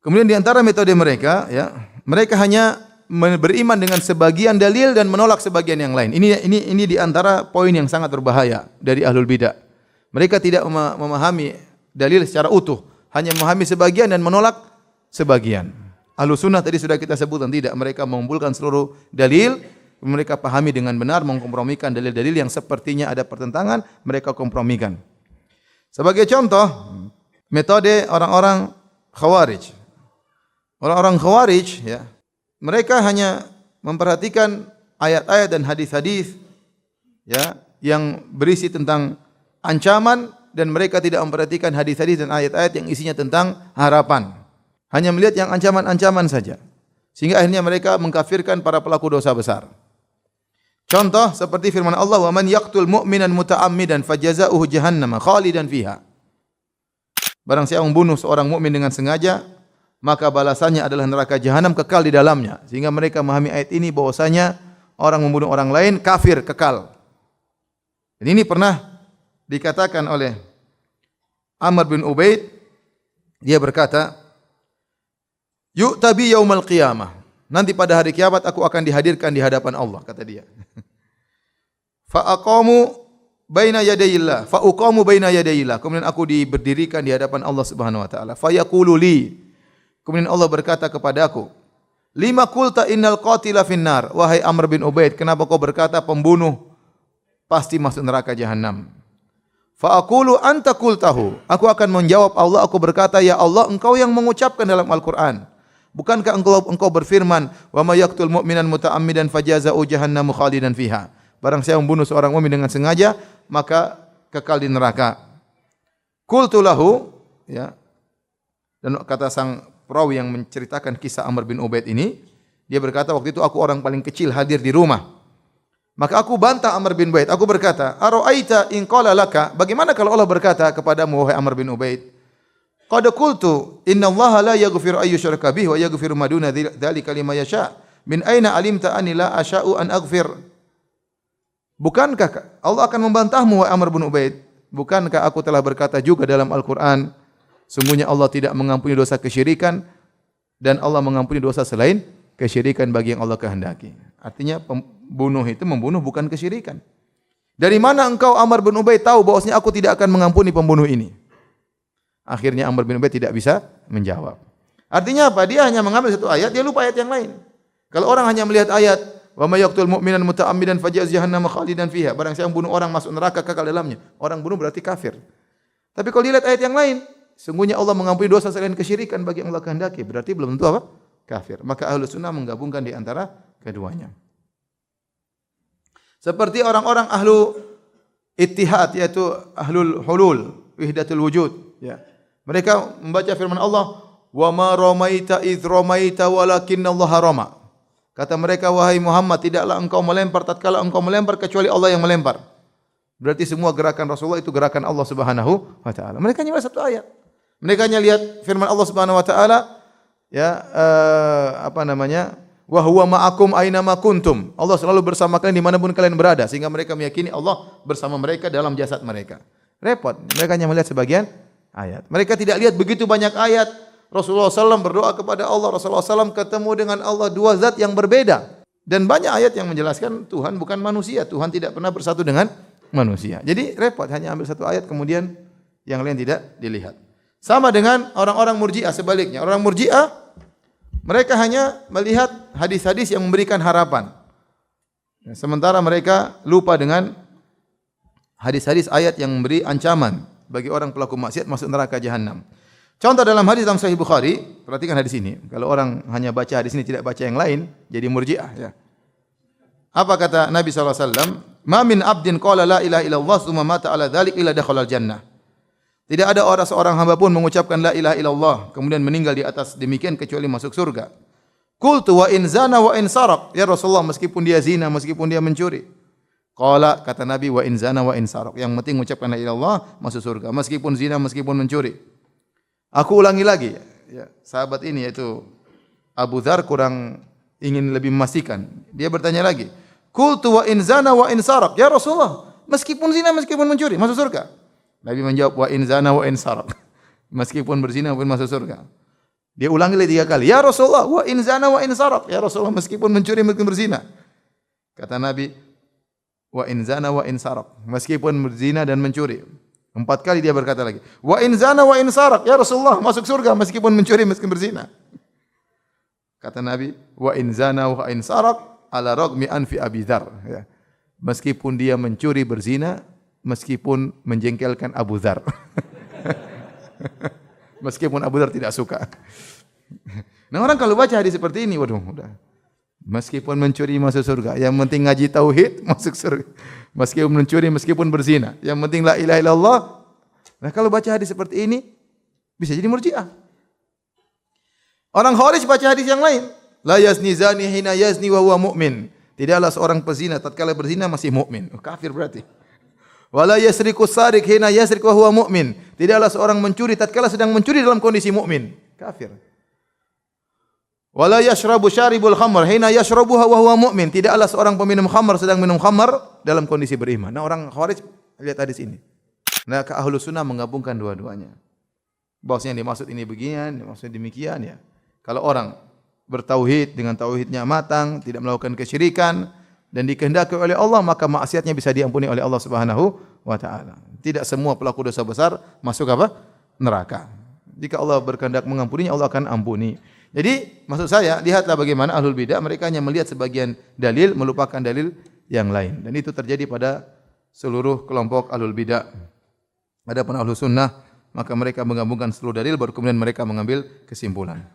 Kemudian di antara metode mereka, ya, mereka hanya beriman dengan sebagian dalil dan menolak sebagian yang lain. Ini di antara poin yang sangat berbahaya dari ahlul bidah. Mereka tidak memahami dalil secara utuh, hanya memahami sebagian dan menolak sebagian. Ahlus sunnah tadi sudah kita sebutkan, tidak, mereka mengumpulkan seluruh dalil, mereka pahami dengan benar, mengkompromikan dalil-dalil yang sepertinya ada pertentangan, mereka kompromikan. Sebagai contoh, metode orang-orang Khawarij. Orang-orang Khawarij, ya, mereka hanya memperhatikan ayat-ayat dan hadis-hadis, ya, yang berisi tentang ancaman, dan mereka tidak memperhatikan hadis-hadis dan ayat-ayat yang isinya tentang harapan. Hanya melihat yang ancaman-ancaman saja. Sehingga akhirnya mereka mengkafirkan para pelaku dosa besar. Contoh seperti firman Allah, "Wa man yaqtul mu'minan muta'ammidan fajazaohu jahannam khalidan fiha." Barang siapa membunuh seorang mukmin dengan sengaja, maka balasannya adalah neraka jahanam kekal di dalamnya. Sehingga mereka memahami ayat ini bahwasanya orang membunuh orang lain kafir kekal. Dan ini pernah dikatakan oleh Amr bin Ubaid, dia berkata, "Yu'tabi yaumal qiyamah." Nanti pada hari kiamat aku akan dihadirkan di hadapan Allah, kata dia. Fa aqamu baina yadayillah, fa uqamu baina yadayillah. Kemudian aku diberdirikan di hadapan Allah Subhanahu wa taala. Fa yaqulu li. Kemudian Allah berkata kepadaku, "Lima qulta innal qatila finnar." Wahai Amr bin Ubaid, kenapa kau berkata pembunuh pasti masuk neraka jahanam? Fa aqulu anta qultahu. Aku akan menjawab Allah, aku berkata, "Ya Allah, Engkau yang mengucapkan dalam Al-Qur'an. Bukankah engkau berfirman, wa may yaqtul mu'minan muta'ammidan fajazaa'u jahannamu khalidan fiha." Barang siapa membunuh seorang mukmin dengan sengaja, maka kekal di neraka. Qultu lahu, ya. Dan kata sang perawi yang menceritakan kisah Amr bin Ubaid ini, dia berkata, waktu itu aku orang paling kecil hadir di rumah. Maka aku bantah Amr bin Ubaid. Aku berkata, "Ara'aita in qala laka?" Bagaimana kalau Allah berkata kepadamu, wahai Amr bin Ubaid, "Qad qultu innallaha la yaghfiru ay yushraka bihi wa yaghfiru ma duna dzalika liman yasha. Min aina alimta anni la asya'u an aghfir?" Bukankah Allah akan membantahmu, wahai Amr bin Ubaid? Bukankah aku telah berkata juga dalam Al-Qur'an, sungguhnya Allah tidak mengampuni dosa kesyirikan dan Allah mengampuni dosa selain kesyirikan bagi yang Allah kehendaki. Artinya pembunuh itu membunuh bukan kesyirikan. Dari mana engkau Amr bin Ubaid tahu bahwasanya aku tidak akan mengampuni pembunuh ini? Akhirnya Amr bin Ubaid tidak bisa menjawab. Artinya apa? Dia hanya mengambil satu ayat, dia lupa ayat yang lain. Kalau orang hanya melihat ayat, "Wa may yaqtul mu'minan muta'ammidan fajaz jahannam khalidan fiha." Barang siapa membunuh orang masuk neraka kekal dalamnya. Orang bunuh berarti kafir. Tapi kalau dilihat ayat yang lain, sungguhnya Allah mengampuni dosa selain kesyirikan bagi yang Allah kehendaki. Berarti belum tentu apa? Kafir. Maka Ahlus Sunnah menggabungkan di antara keduanya. Seperti orang-orang ahlu ittihad, yaitu ahlul hulul, wahdatul wujud, ya. Mereka membaca firman Allah, "Wa ma ramaita idz ramaita walakinallaha rama." Kata mereka, wahai Muhammad, tidaklah engkau melempar tatkala engkau melempar kecuali Allah yang melempar. Berarti semua gerakan Rasulullah itu gerakan Allah Subhanahu wa taala. Mereka hanya satu ayat. Mereka hanya lihat firman Allah Subhanahu wa taala, ya, wa huwa ma'akum aina ma kuntum. Allah selalu bersama kalian dimanapun kalian berada, sehingga mereka meyakini Allah bersama mereka dalam jasad mereka. Repot. Mereka hanya melihat sebagian ayat. Mereka tidak lihat begitu banyak ayat. Rasulullah SAW berdoa kepada Allah. Rasulullah SAW ketemu dengan Allah, dua zat yang berbeda. Dan banyak ayat yang menjelaskan Tuhan bukan manusia. Tuhan tidak pernah bersatu dengan manusia. Jadi repot, hanya ambil satu ayat kemudian yang lain tidak dilihat. Sama dengan orang-orang Murji'ah sebaliknya. Orang Murji'ah mereka hanya melihat hadis-hadis yang memberikan harapan. Sementara mereka lupa dengan hadis-hadis ayat yang memberi ancaman bagi orang pelaku maksiat masuk neraka jahanam. Contoh dalam hadis dalam Sahih Bukhari, perhatikan hadis ini. Kalau orang hanya baca hadis ini tidak baca yang lain, jadi Murji'ah, ya. Apa kata Nabi SAW? "Ma min abdin qala la ilaha illallah tsumma mata ala dzalik illa dakhala al-jannah." Tidak ada seorang hamba pun mengucapkan la ilaha illallah kemudian meninggal di atas demikian kecuali masuk surga. Qultu wa in zana wa in saraq. Ya Rasulullah, meskipun dia zina, meskipun dia mencuri. Qala, kata Nabi, wa in zana wa in saraq. Yang penting mengucapkan la ilaha illallah masuk surga, meskipun zina, meskipun mencuri. Aku ulangi lagi, ya, sahabat ini yaitu Abu Dzar kurang ingin lebih memastikan. Dia bertanya lagi. Qultu wa in zana wa in saraq. Ya Rasulullah, meskipun zina, meskipun mencuri, masuk surga. Nabi menjawab, wa in zana wa in saraq. Meskipun berzina pun masuk surga. Dia ulangi lagi 3 kali. Ya Rasulullah, wa in zana wa in sarak. Ya Rasulullah, meskipun mencuri, meskipun berzina. Kata Nabi, wa in zana wa in sarak. Meskipun berzina dan mencuri. 4 kali dia berkata lagi. Wa in zana wa in sarak. Ya Rasulullah, masuk surga meskipun mencuri, meskipun berzina. Kata Nabi, wa in zana wa in sarak ala ragmi anfi Abi Dzar. Ya. Meskipun dia mencuri, berzina, meskipun menjengkelkan Abu Dzar. Meskipun Abu Dzar tidak suka. Nah, orang kalau baca hadis seperti ini, waduh, udah. Meskipun mencuri masuk surga, yang penting ngaji tauhid masuk surga. Meskipun mencuri, meskipun berzina, yang penting la ilaha illallah. Nah, kalau baca hadis seperti ini bisa jadi Murji'ah. Orang Khawarij baca hadis yang lain. La yazni zani hina yazni wa huwa mu'min. Tidaklah seorang pezina tatkala berzina masih mukmin. Oh, kafir berarti. Wala yasriku sarik hina yasrik wa huwa mu'min. Tidaklah seorang mencuri tatkala sedang mencuri dalam kondisi mukmin. Kafir. Wala yashrabu syaribul khamr hina yashrabuha wa huwa mu'min. Tidaklah seorang peminum khamr sedang minum khamr dalam kondisi beriman. Nah, orang Khawarij lihat hadis ini. Nah, ke Ahlus Sunnah menggabungkan dua-duanya. Bahwasanya yang dimaksud ini beginian, dimaksud demikian ya. Kalau orang bertauhid dengan tauhidnya matang, tidak melakukan kesyirikan dan dikehendaki oleh Allah, maka maksiatnya bisa diampuni oleh Allah Subhanahu wa taala. Tidak semua pelaku dosa besar masuk apa? Neraka. Jika Allah berkehendak mengampuninya, Allah akan ampuni. Jadi, maksud saya, lihatlah bagaimana ahlul bidah mereka hanya melihat sebagian dalil, melupakan dalil yang lain. Dan itu terjadi pada seluruh kelompok ahlul bidah. Adapun ahlus sunnah, maka mereka menggabungkan seluruh dalil baru kemudian mereka mengambil kesimpulan.